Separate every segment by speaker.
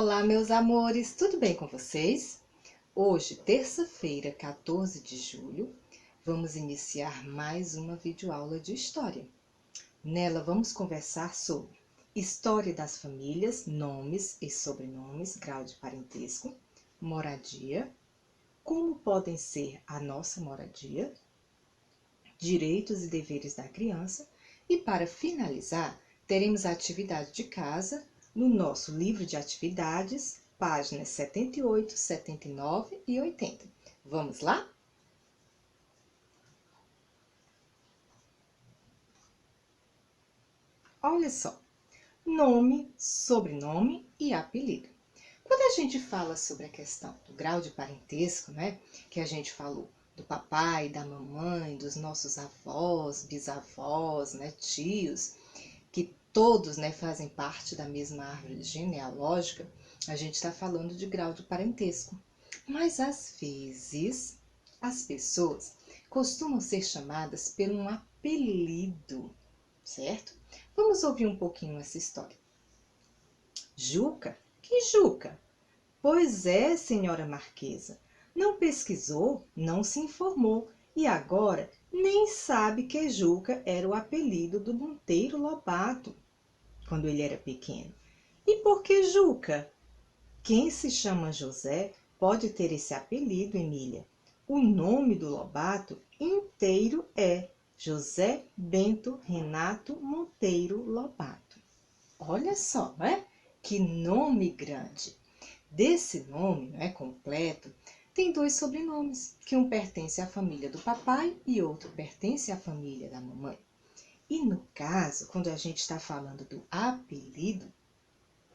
Speaker 1: Olá, meus amores, tudo bem com vocês? Hoje, terça-feira, 14 de julho, vamos iniciar mais uma videoaula de história. Nela, vamos conversar sobre história das famílias, nomes e sobrenomes, grau de parentesco, moradia, como podem ser a nossa moradia, direitos e deveres da criança e, para finalizar, teremos a atividade de casa no nosso livro de atividades, páginas 78, 79 e 80. Vamos lá? Olha só, nome, sobrenome e apelido. Quando a gente fala sobre a questão do grau de parentesco, né, que a gente falou do papai, da mamãe, dos nossos avós, bisavós, né, tios, que todos, né, fazem parte da mesma árvore genealógica, a gente está falando de grau de parentesco. Mas às vezes as pessoas costumam ser chamadas por um apelido, certo? Vamos ouvir um pouquinho essa história. Juca? Que Juca? Pois é, senhora Marquesa. Não pesquisou, não se informou e agora nem sabe que Juca era o apelido do Monteiro Lobato quando ele era pequeno. E por que Juca? Quem se chama José pode ter esse apelido, Emília. O nome do Lobato inteiro é José Bento Renato Monteiro Lobato. Olha só, não é? Que nome grande! Desse nome, não é, completo, tem dois sobrenomes, que um pertence à família do papai e outro pertence à família da mamãe. E no caso, quando a gente está falando do apelido,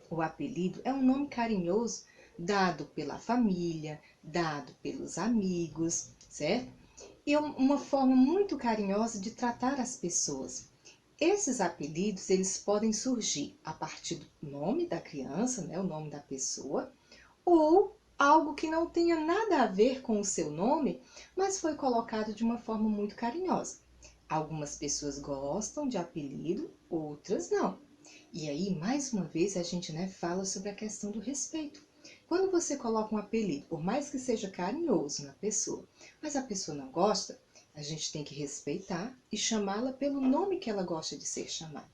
Speaker 1: o apelido é um nome carinhoso dado pela família, dado pelos amigos, certo? E é uma forma muito carinhosa de tratar as pessoas. Esses apelidos, eles podem surgir a partir do nome da criança, né, o nome da pessoa, ou algo que não tenha nada a ver com o seu nome, mas foi colocado de uma forma muito carinhosa. Algumas pessoas gostam de apelido, outras não. E aí, mais uma vez, a gente, né, fala sobre a questão do respeito. Quando você coloca um apelido, por mais que seja carinhoso na pessoa, mas a pessoa não gosta, a gente tem que respeitar e chamá-la pelo nome que ela gosta de ser chamada.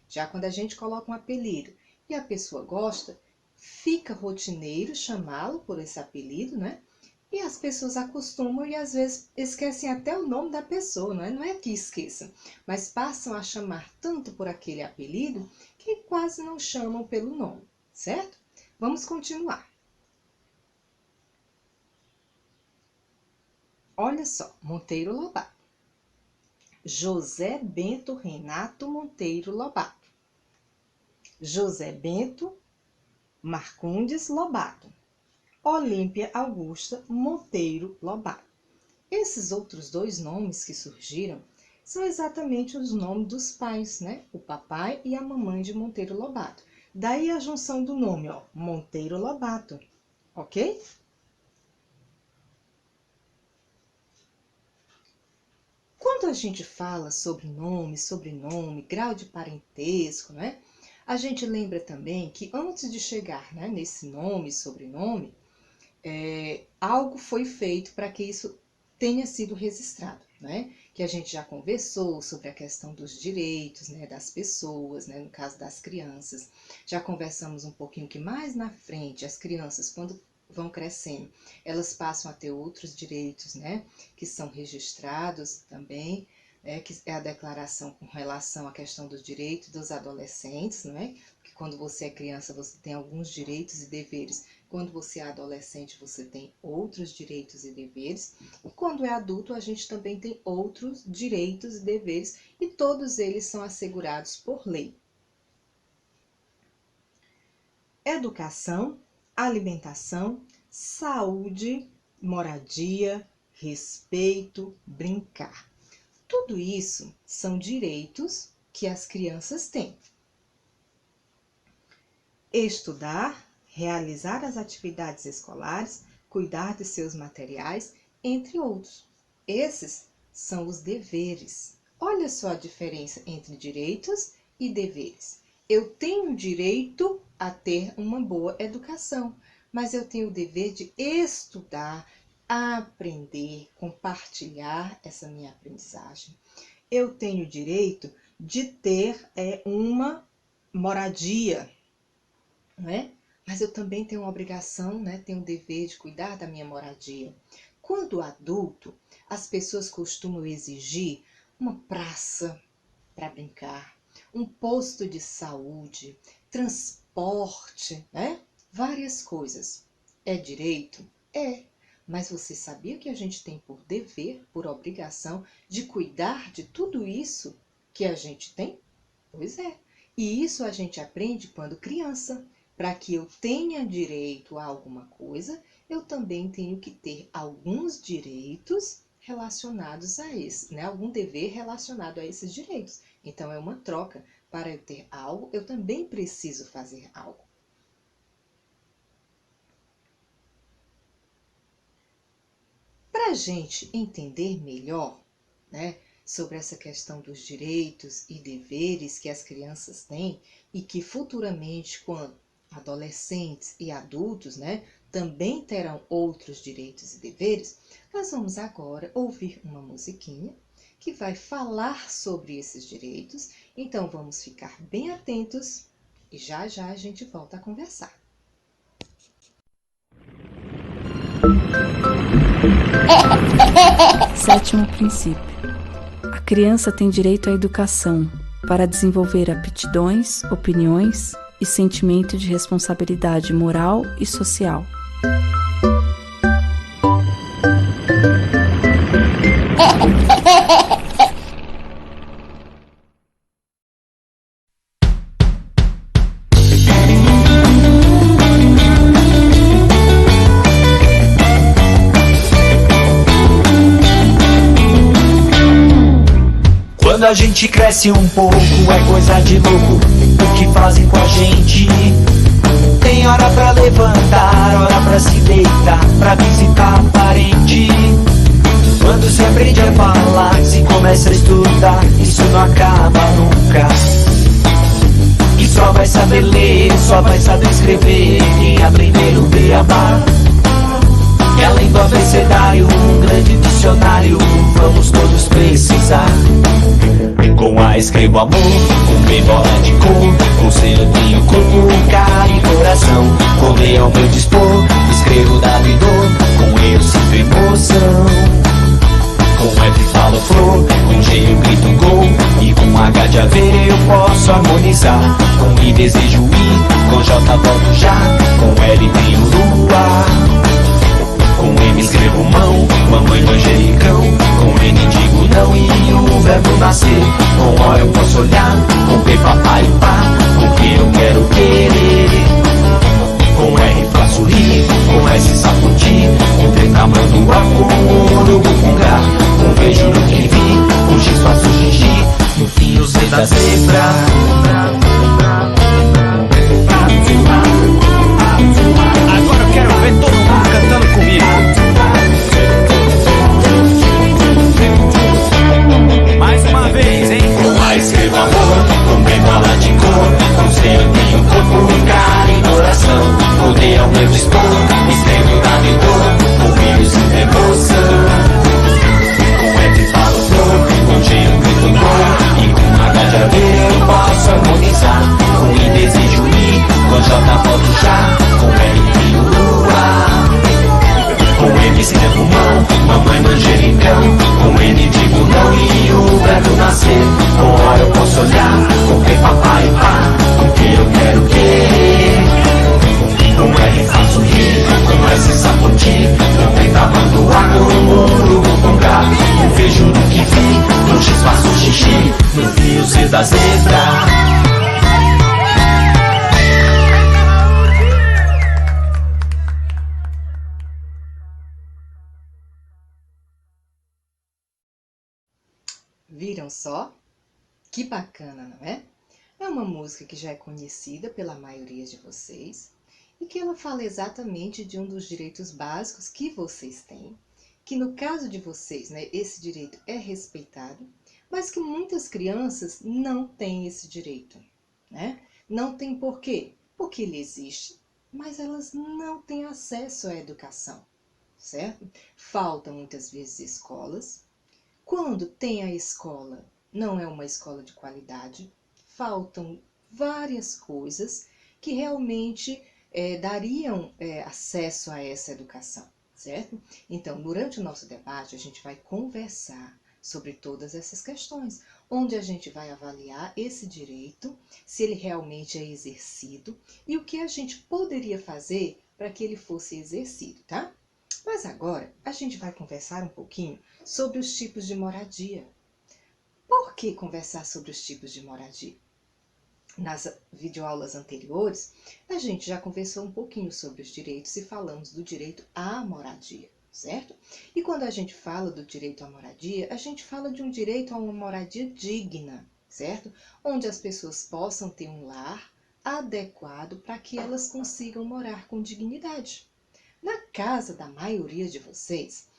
Speaker 1: Já quando a gente coloca um apelido e a pessoa gosta, fica rotineiro chamá-lo por esse apelido, né? E as pessoas acostumam e às vezes esquecem até o nome da pessoa, não é? Não é que esqueçam, mas passam a chamar tanto por aquele apelido que quase não chamam pelo nome, certo? Vamos continuar. Olha só, Monteiro Lobato. José Bento Renato Monteiro Lobato. José Bento Marcondes Lobato. Olímpia Augusta Monteiro Lobato. Esses outros dois nomes que surgiram são exatamente os nomes dos pais, né? O papai e a mamãe de Monteiro Lobato. Daí a junção do nome, ó, Monteiro Lobato, ok? Quando a gente fala sobre nome, sobrenome, grau de parentesco, né? A gente lembra também que antes de chegar, né, nesse nome, sobrenome, algo foi feito para que isso tenha sido registrado, né? Que a gente já conversou sobre a questão dos direitos, né, das pessoas, né, no caso das crianças. Já conversamos um pouquinho que mais na frente, as crianças, quando vão crescendo, elas passam a ter outros direitos, né, que são registrados também, que é a declaração com relação à questão dos direitos dos adolescentes, não é? Porque quando você é criança, você tem alguns direitos e deveres. Quando você é adolescente, você tem outros direitos e deveres. E quando é adulto, a gente também tem outros direitos e deveres. E todos eles são assegurados por lei. Educação, alimentação, saúde, moradia, respeito, brincar. Tudo isso são direitos que as crianças têm. Estudar, realizar as atividades escolares, cuidar de seus materiais, entre outros. Esses são os deveres. Olha só a diferença entre direitos e deveres. Eu tenho direito a ter uma boa educação, mas eu tenho o dever de estudar, aprender, compartilhar essa minha aprendizagem. Eu tenho direito de ter uma moradia, não é? Mas eu também tenho uma obrigação, né? Tenho o dever de cuidar da minha moradia. Quando adulto, as pessoas costumam exigir uma praça para brincar, um posto de saúde, transporte, né? Várias coisas. É direito? É. Mas você sabia que a gente tem por dever, por obrigação, de cuidar de tudo isso que a gente tem? Pois é. E isso a gente aprende quando criança. Para que eu tenha direito a alguma coisa, eu também tenho que ter alguns direitos relacionados a esse, né? Algum dever relacionado a esses direitos. Então é uma troca. Para eu ter algo, eu também preciso fazer algo. Para a gente entender melhor, né, sobre essa questão dos direitos e deveres que as crianças têm e que futuramente, quando adolescentes e adultos, né, também terão outros direitos e deveres, nós vamos agora ouvir uma musiquinha que vai falar sobre esses direitos. Então vamos ficar bem atentos e já já a gente volta a conversar.
Speaker 2: Sétimo princípio. A criança tem direito à educação para desenvolver aptidões, opiniões e sentimento de responsabilidade moral e social.
Speaker 3: Quando a gente cresce um pouco, é coisa de louco o que fazem com a gente. Tem hora pra levantar, hora pra se deitar, pra visitar parente. Quando se aprende a falar, se começa a estudar, isso não acaba nunca. E só vai saber ler, só vai saber escrever quem aprender o beabá. E além do abecedário, um grande dicionário vamos todos precisar. Com A escrevo amor, com B bola de cor, com C eu tenho corpo, cara e coração. Com D ao meu dispor, escrevo dado e dor, com E eu sinto emoção. Com F falo flor, com G eu grito gol, e com H de haver eu posso harmonizar. Com I desejo ir, com J volto já, com L tenho lua. Com M escrevo mão, mamãe manjericão. Com N digo não e o verbo nascer. Com O eu posso olhar, com P papai e pá, com Q eu quero querer. Com R faço rir, com S sacudir, com T tamanduá, com urubu com H, com V juro que vi, com X faço xixi, no fim o Z da zebra. Agora eu quero ver todo mundo cantando comigo. Mais uma vez, hein? Com A escrevo amor, com B bola de cor, com C eu tenho corpo, cara e coração. Com D ao meu dispor, escrevo dado e dor, com I eu sinto emoção. Com F falo flor, com G eu grito gol, e com H de haver eu posso harmonizar. Com I desejo ir, com J volto já, com L tenho lua. Com M escrevo mão, mamãe manjericão. Com N digo não e o verbo nascer. Com O eu posso olhar, com P papai e pá, com Q eu quero querer. Com R faço rir, com S sacudir, com T tamanduá, com urubu com H, com V juro que vi, com X faço xixi, no fio Z da zebra.
Speaker 1: Viram só? Que bacana, não é? É uma música que já é conhecida pela maioria de vocês e que ela fala exatamente de um dos direitos básicos que vocês têm, que no caso de vocês, né, esse direito é respeitado, mas que muitas crianças não têm esse direito, né? Não tem porquê, porque ele existe, mas elas não têm acesso à educação, certo? Faltam muitas vezes escolas. Quando tem a escola, não é uma escola de qualidade. Faltam várias coisas que realmente dariam acesso a essa educação, certo? Então, durante o nosso debate, a gente vai conversar sobre todas essas questões, onde a gente vai avaliar esse direito, se ele realmente é exercido e o que a gente poderia fazer para que ele fosse exercido, tá? Mas agora a gente vai conversar um pouquinho sobre os tipos de moradia. Por que conversar sobre os tipos de moradia? Nas videoaulas anteriores, a gente já conversou um pouquinho sobre os direitos e falamos do direito à moradia, certo? E quando a gente fala do direito à moradia, a gente fala de um direito a uma moradia digna, certo? Onde as pessoas possam ter um lar adequado para que elas consigam morar com dignidade. Na casa da maioria de vocês,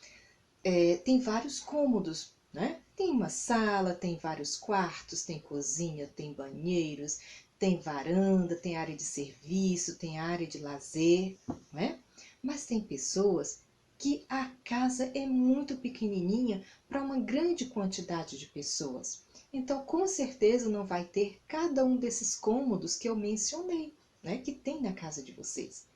Speaker 1: tem vários cômodos, né? Tem uma sala, tem vários quartos, tem cozinha, tem banheiros, tem varanda, tem área de serviço, tem área de lazer, né? Mas tem pessoas que a casa é muito pequenininha para uma grande quantidade de pessoas. Então, com certeza, não vai ter cada um desses cômodos que eu mencionei, né? Que tem na casa de vocês.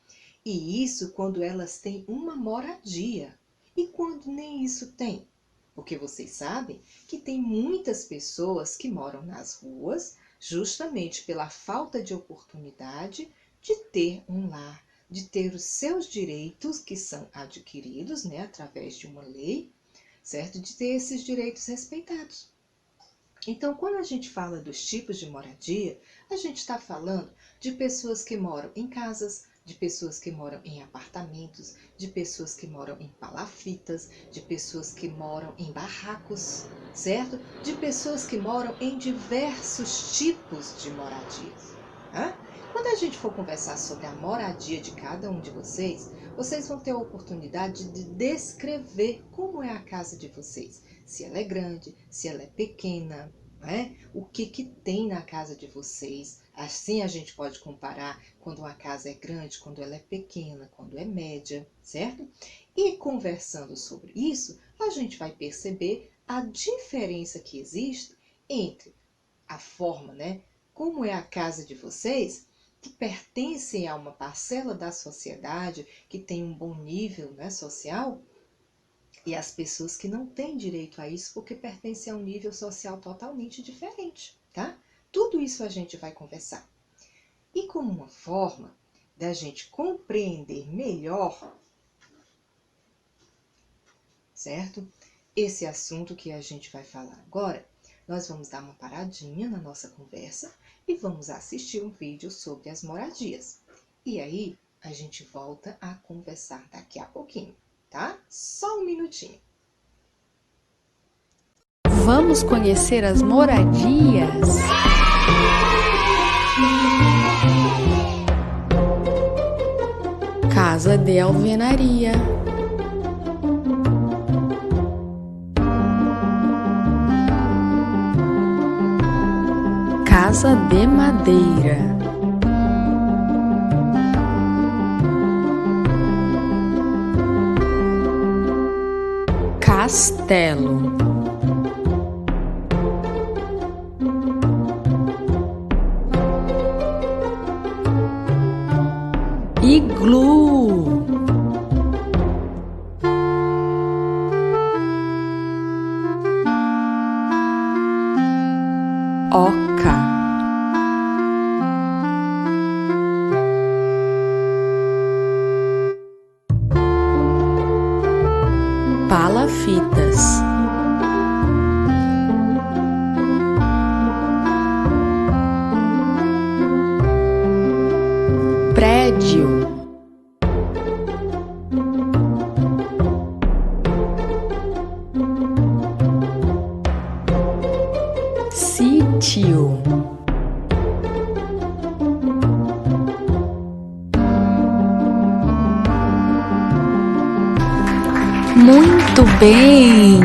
Speaker 1: E isso quando elas têm uma moradia. E quando nem isso tem? Porque vocês sabem que tem muitas pessoas que moram nas ruas justamente pela falta de oportunidade de ter um lar, de ter os seus direitos que são adquiridos, né, através de uma lei, certo? De ter esses direitos respeitados. Então, quando a gente fala dos tipos de moradia, a gente está falando de pessoas que moram em casas, de pessoas que moram em apartamentos, de pessoas que moram em palafitas, de pessoas que moram em barracos, certo? De pessoas que moram em diversos tipos de moradias. Né? Quando a gente for conversar sobre a moradia de cada um de vocês, vocês vão ter a oportunidade de descrever como é a casa de vocês. Se ela é grande, se ela é pequena, né? O que tem na casa de vocês. Assim a gente pode comparar quando uma casa é grande, quando ela é pequena, quando é média, certo? E conversando sobre isso, a gente vai perceber a diferença que existe entre a forma, né? Como é a casa de vocês, que pertencem a uma parcela da sociedade, que tem um bom nível, né, social, e as pessoas que não têm direito a isso porque pertencem a um nível social totalmente diferente, tá? Tudo isso a gente vai conversar. E como uma forma da gente compreender melhor, certo? Esse assunto que a gente vai falar agora, nós vamos dar uma paradinha na nossa conversa e vamos assistir um vídeo sobre as moradias. E aí, a gente volta a conversar daqui a pouquinho, tá? Só um minutinho.
Speaker 2: Vamos conhecer as moradias? Casa de alvenaria. Casa de madeira. Castelo. Iglu. Oca. Palafitas. Prédio. Sítio. Muito bem!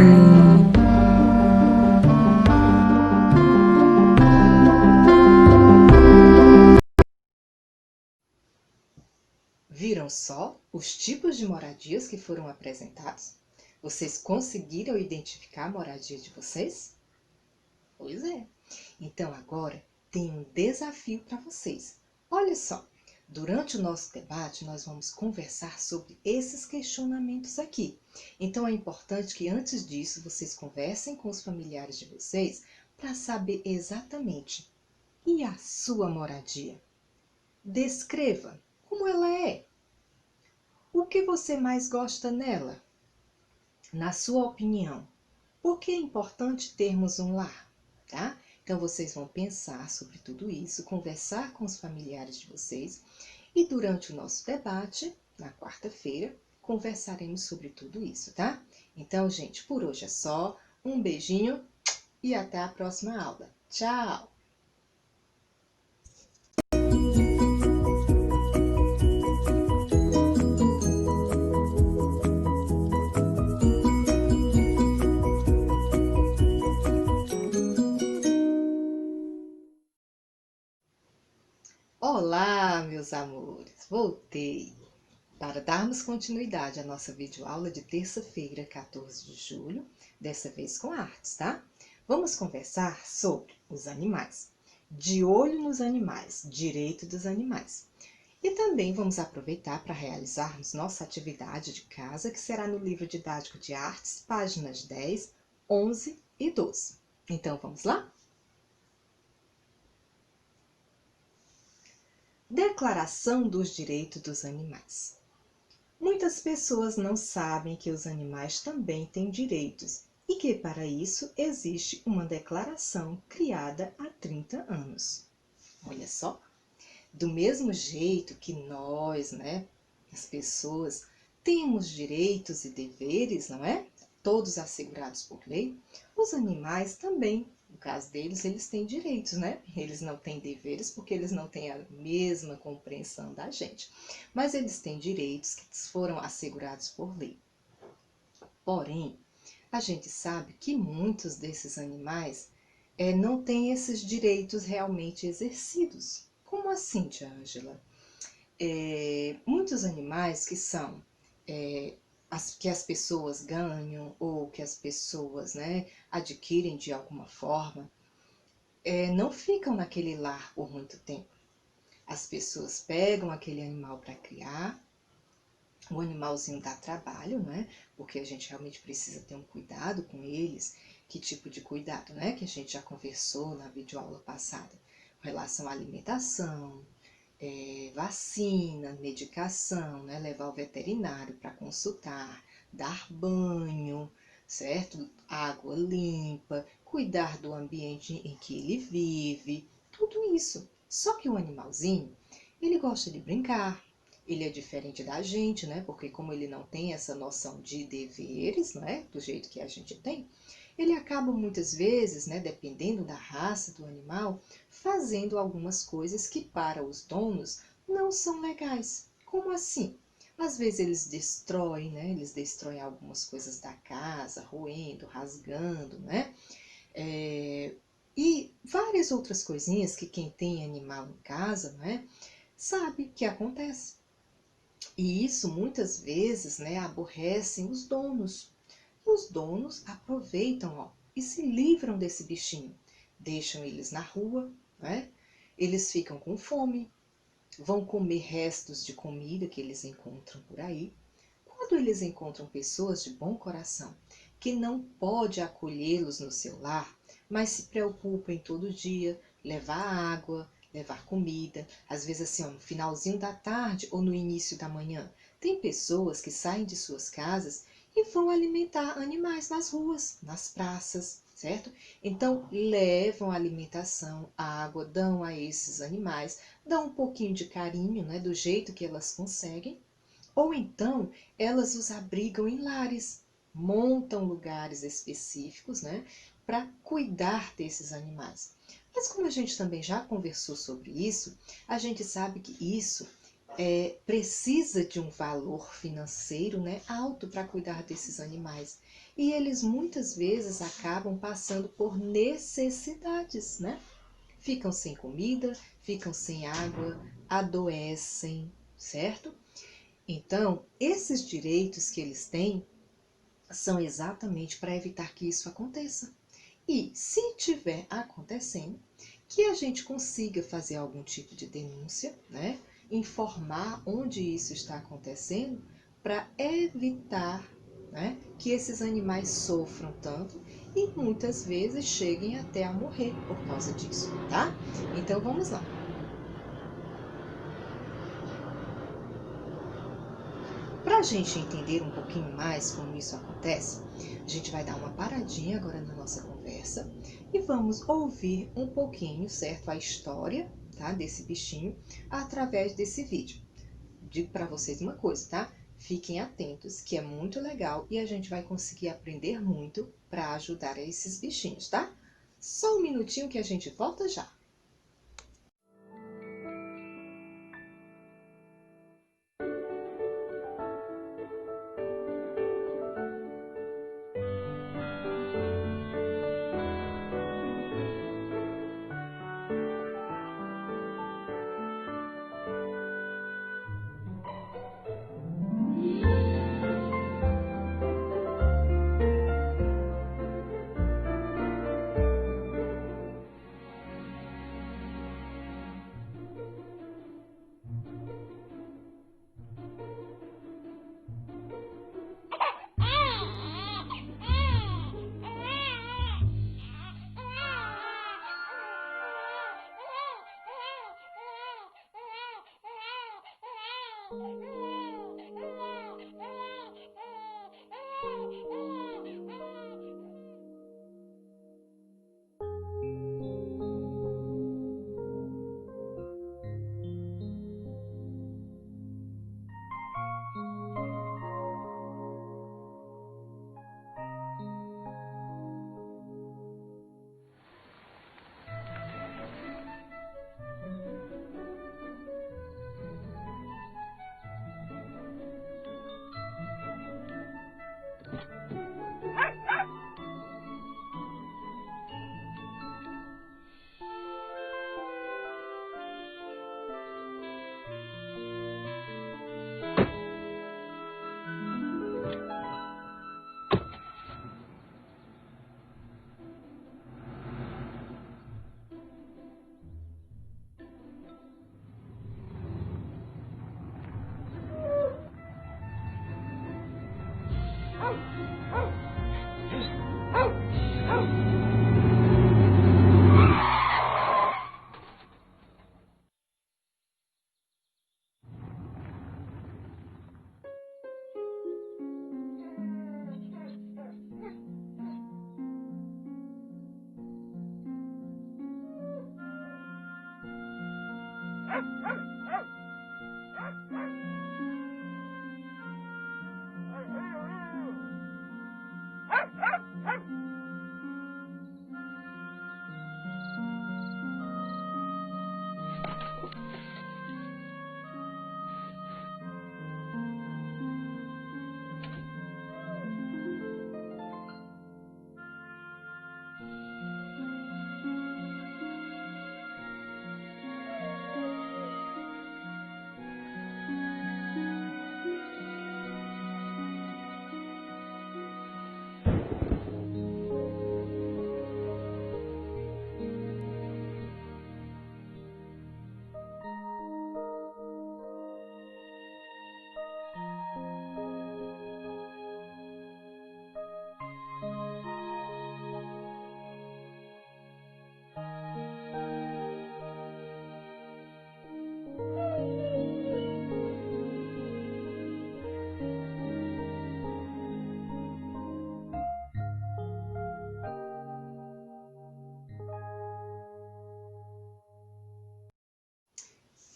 Speaker 1: Viram só os tipos de moradias que foram apresentados? Vocês conseguiram identificar a moradia de vocês? Pois é. Então agora tem um desafio para vocês. Olha só, durante o nosso debate nós vamos conversar sobre esses questionamentos aqui. Então é importante que antes disso vocês conversem com os familiares de vocês para saber exatamente. E a sua moradia? Descreva como ela é. O que você mais gosta nela? Na sua opinião, por que é importante termos um lar? Tá? Então vocês vão pensar sobre tudo isso, conversar com os familiares de vocês e durante o nosso debate, na quarta-feira, conversaremos sobre tudo isso, tá? Então, gente, por hoje é só. Um beijinho e até a próxima aula. Tchau! Olá, meus amores! Voltei para darmos continuidade à nossa videoaula de terça-feira, 14 de julho, dessa vez com artes, tá? Vamos conversar sobre os animais. De olho nos animais, direito dos animais. E também vamos aproveitar para realizarmos nossa atividade de casa, que será no livro didático de artes, páginas 10, 11 e 12. Então, vamos lá? Declaração dos Direitos dos Animais. Muitas pessoas não sabem que os animais também têm direitos e que, para isso, existe uma declaração criada há 30 anos. Olha só, do mesmo jeito que nós, as pessoas, temos direitos e deveres, não é? Todos assegurados por lei, os animais também. No caso deles, eles têm direitos, né? Eles não têm deveres porque eles não têm a mesma compreensão da gente. Mas eles têm direitos que foram assegurados por lei. Porém, a gente sabe que muitos desses animais não têm esses direitos realmente exercidos. Como assim, tia Ângela? Muitos animais que são que as pessoas ganham ou que as pessoas adquirem de alguma forma, não ficam naquele lar por muito tempo. As pessoas pegam aquele animal para criar, o animalzinho dá trabalho, porque a gente realmente precisa ter um cuidado com eles. Que tipo de cuidado, que a gente já conversou na videoaula passada, com relação à alimentação, vacina, medicação, levar ao veterinário para consultar, dar banho, certo? Água limpa, cuidar do ambiente em que ele vive, tudo isso. Só que o animalzinho, ele gosta de brincar, ele é diferente da gente, porque como ele não tem essa noção de deveres, do jeito que a gente tem, ele acaba muitas vezes, dependendo da raça do animal, fazendo algumas coisas que para os donos não são legais. Como assim? Às vezes eles destroem, eles destroem algumas coisas da casa, roendo, rasgando, e várias outras coisinhas que quem tem animal em casa, sabe que acontece. E isso muitas vezes, aborrecem os donos. Os donos aproveitam, e se livram desse bichinho. Deixam eles na rua, Eles ficam com fome, vão comer restos de comida que eles encontram por aí. Quando eles encontram pessoas de bom coração, que não pode acolhê-los no seu lar, mas se preocupam em todo dia, levar água, levar comida, às vezes assim, no finalzinho da tarde ou no início da manhã. Tem pessoas que saem de suas casas e vão alimentar animais nas ruas, nas praças, certo? Então, levam alimentação, água, dão a esses animais, dão um pouquinho de carinho, do jeito que elas conseguem, ou então elas os abrigam em lares, montam lugares específicos, para cuidar desses animais. Mas como a gente também já conversou sobre isso, a gente sabe que isso precisa de um valor financeiro alto para cuidar desses animais. E eles muitas vezes acabam passando por necessidades, Ficam sem comida, ficam sem água, adoecem, certo? Então, esses direitos que eles têm são exatamente para evitar que isso aconteça. E se tiver acontecendo, que a gente consiga fazer algum tipo de denúncia, né? Informar onde isso está acontecendo para evitar, né, que esses animais sofram tanto e muitas vezes cheguem até a morrer por causa disso, tá? Então vamos lá. Para a gente entender um pouquinho mais como isso acontece, a gente vai dar uma paradinha agora na nossa conversa e vamos ouvir um pouquinho, certo? A história, tá, desse bichinho através desse vídeo. Digo para vocês uma coisa, tá? Fiquem atentos, que é muito legal e a gente vai conseguir aprender muito para ajudar esses bichinhos, tá? Só um minutinho que a gente volta já.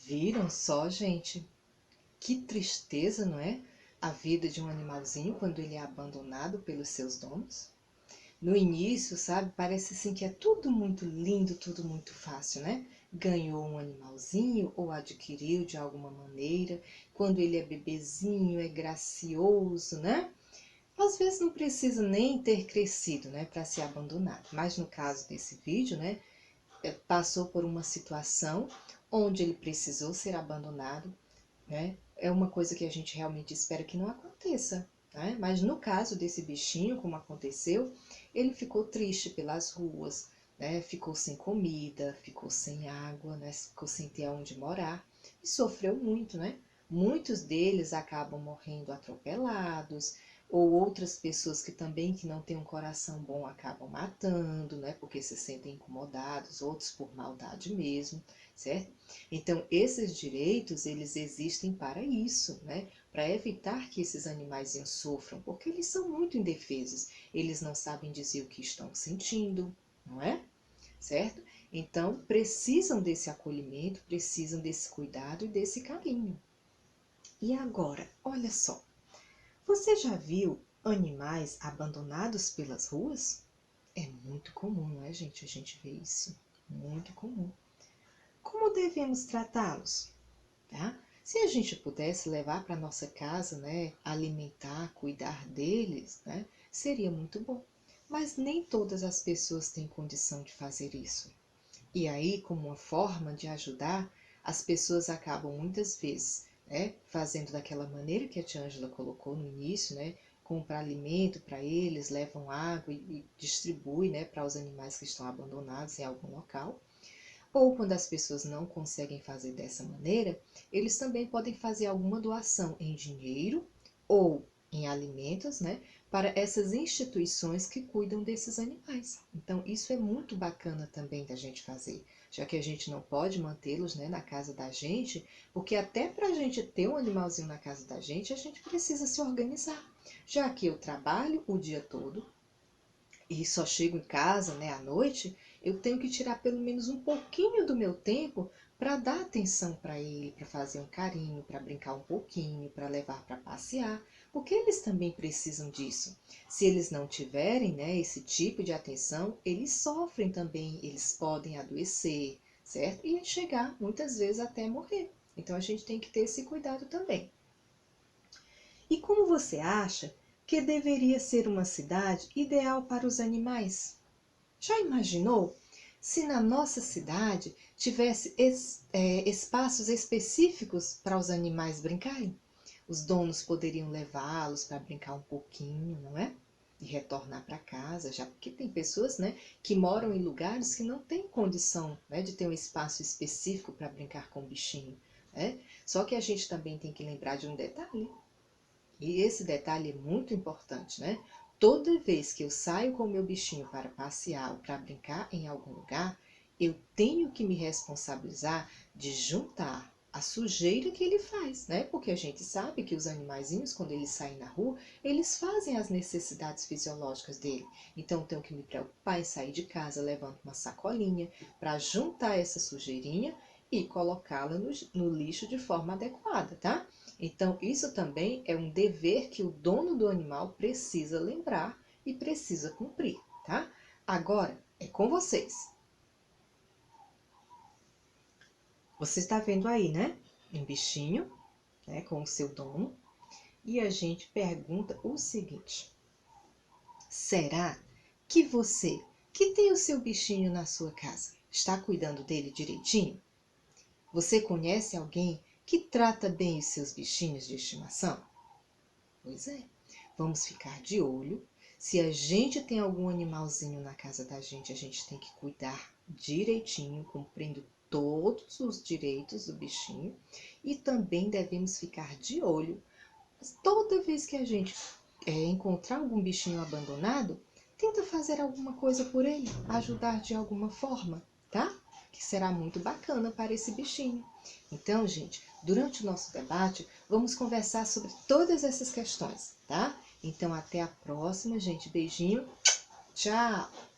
Speaker 1: Viram só, gente? Que tristeza, não é? A vida de um animalzinho quando ele é abandonado pelos seus donos. No início, sabe, parece assim que é tudo muito lindo, tudo muito fácil, né? Ganhou um animalzinho ou adquiriu de alguma maneira. Quando ele é bebezinho, é gracioso, né? Às vezes não precisa nem ter crescido, né, para ser abandonado. Mas no caso desse vídeo, né, passou por uma situação onde ele precisou ser abandonado, né, é uma coisa que a gente realmente espera que não aconteça, né? Mas no caso desse bichinho, como aconteceu, ele ficou triste pelas ruas, né? Ficou sem comida, ficou sem água, né? Ficou sem ter onde morar e sofreu muito, né? Muitos deles acabam morrendo atropelados, ou outras pessoas que também que não têm um coração bom acabam matando, né? Porque se sentem incomodados, outros por maldade mesmo, certo? Então, esses direitos, eles existem para isso, né? Para evitar que esses animaizinhos sofram, porque eles são muito indefesos. Eles não sabem dizer o que estão sentindo, não é? Certo? Então, precisam desse acolhimento, precisam desse cuidado e desse carinho. E agora, olha só, você já viu animais abandonados pelas ruas? É muito comum, não é, gente? A gente vê isso. Muito comum. Como devemos tratá-los? Tá? Se a gente pudesse levar para nossa casa, né, alimentar, cuidar deles, né, seria muito bom. Mas nem todas as pessoas têm condição de fazer isso. E aí, como uma forma de ajudar, as pessoas acabam muitas vezes, né, fazendo daquela maneira que a tia Ângela colocou no início, né, compra alimento para eles, levam água e distribui, né, para os animais que estão abandonados em algum local. Ou quando as pessoas não conseguem fazer dessa maneira, eles também podem fazer alguma doação em dinheiro ou em alimentos, né, para essas instituições que cuidam desses animais. Então, isso é muito bacana também da gente fazer, já que a gente não pode mantê-los, né, na casa da gente, porque até para a gente ter um animalzinho na casa da gente, a gente precisa se organizar. Já que eu trabalho o dia todo, e só chego em casa, né, à noite, eu tenho que tirar pelo menos um pouquinho do meu tempo para dar atenção para ele, para fazer um carinho, para brincar um pouquinho, para levar para passear, porque eles também precisam disso. Se eles não tiverem, né, esse tipo de atenção, eles sofrem também, eles podem adoecer, certo? E chegar muitas vezes até morrer. Então a gente tem que ter esse cuidado também. E como você acha que deveria ser uma cidade ideal para os animais? Já imaginou se na nossa cidade tivesse espaços específicos para os animais brincarem? Os donos poderiam levá-los para brincar um pouquinho, não é? E retornar para casa, já porque tem pessoas, né, que moram em lugares que não têm condição, né, de ter um espaço específico para brincar com o bichinho, né? Só que a gente também tem que lembrar de um detalhe. E esse detalhe é muito importante, né? Toda vez que eu saio com o meu bichinho para passear ou para brincar em algum lugar, eu tenho que me responsabilizar de juntar a sujeira que ele faz, né? Porque a gente sabe que os animaizinhos, quando eles saem na rua, eles fazem as necessidades fisiológicas dele. Então, eu tenho que me preocupar em sair de casa levando uma sacolinha para juntar essa sujeirinha e colocá-la no lixo de forma adequada, tá? Então, isso também é um dever que o dono do animal precisa lembrar e precisa cumprir, tá? Agora, é com vocês. Você está vendo aí, né? Um bichinho, né, com o seu dono. E a gente pergunta o seguinte: será que você, que tem o seu bichinho na sua casa, está cuidando dele direitinho? Você conhece alguém que trata bem os seus bichinhos de estimação? Pois é, vamos ficar de olho. Se a gente tem algum animalzinho na casa da gente, a gente tem que cuidar direitinho, cumprindo todos os direitos do bichinho. E também devemos ficar de olho. Toda vez que a gente encontrar algum bichinho abandonado, tenta fazer alguma coisa por ele, ajudar de alguma forma, tá? Que será muito bacana para esse bichinho. Então, gente, durante o nosso debate, vamos conversar sobre todas essas questões, tá? Então, até a próxima, gente. Beijinho. Tchau!